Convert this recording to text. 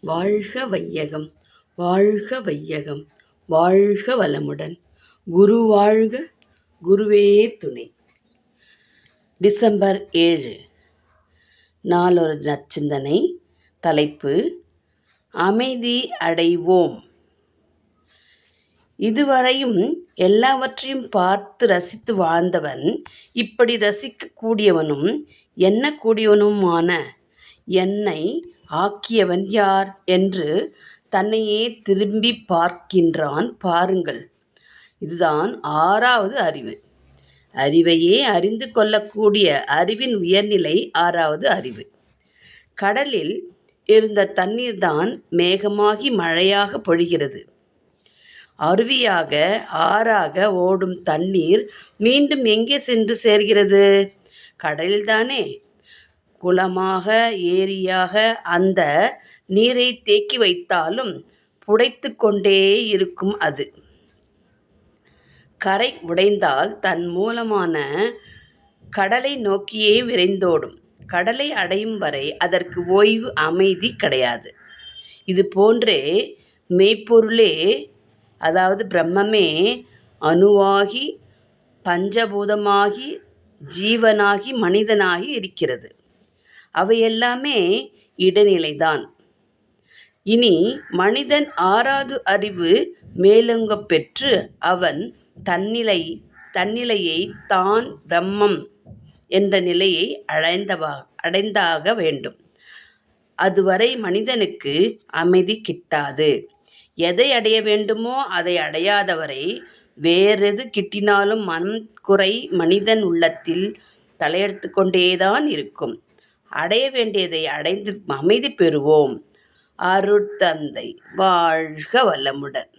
வாழ்க வையகம், வாழ்க வையகம், வாழ்க வளமுடன். குரு வாழ்க, குருவே துணை. டிசம்பர் 7 நாளொரு நற்சிந்தனை. தலைப்பு: அமைதி அடைவோம். இதுவரையும் எல்லாவற்றையும் பார்த்து ரசித்து வாழ்ந்தவன் இப்படி ரசிக்கக்கூடியவனும் எண்ணக்கூடியவனுமான என்னை ஆக்கியவன் யார் என்று தன்னையே திரும்பி பார்க்கின்றான். பாருங்கள், இதுதான் 6வது அறிவு. அறிவையே அறிந்து கொள்ளக்கூடிய அறிவின் உயர்நிலை 6வது அறிவு. கடலில் இருந்த தண்ணீர்தான் மேகமாகி மழையாக பொழிகிறது. அருவியாக ஆறாக ஓடும் தண்ணீர் மீண்டும் எங்கே சென்று சேர்கிறது? கடலில்தானே. குளமாக ஏரியாக அந்த நீரை தேக்கி வைத்தாலும் புடைத்து கொண்டே இருக்கும் அது. கரை உடைந்தால் தன் மூலமான கடலை நோக்கியே விரைந்தோடும். கடலை அடையும் வரை அதற்கு ஓய்வு, அமைதி கிடையாது. இது போன்றே மெய்ப்பொருளே, அதாவது பிரம்மமே அணுவாகி பஞ்சபூதமாகி ஜீவனாகி மனிதனாகி இருக்கிறது. அவையெல்லாமே இடைநிலைதான். இனி மனிதன் 6வது அறிவு மேலோங்க பெற்று அவன் தன்னிலையை தான் பிரம்மம் என்ற நிலையை அடைந்தாக வேண்டும். அதுவரை மனிதனுக்கு அமைதி கிட்டாது. எதை அடைய வேண்டுமோ அதை அடையாதவரை வேறெது கிட்டினாலும் மனம் குறை மனிதன் உள்ளத்தில் தலையெடுத்து கொண்டேதான் இருக்கும். அடைய வேண்டியதை அடைந்து அமைதி பெறுவோம். அருட்தந்தை வாழ்க வளமுடன்.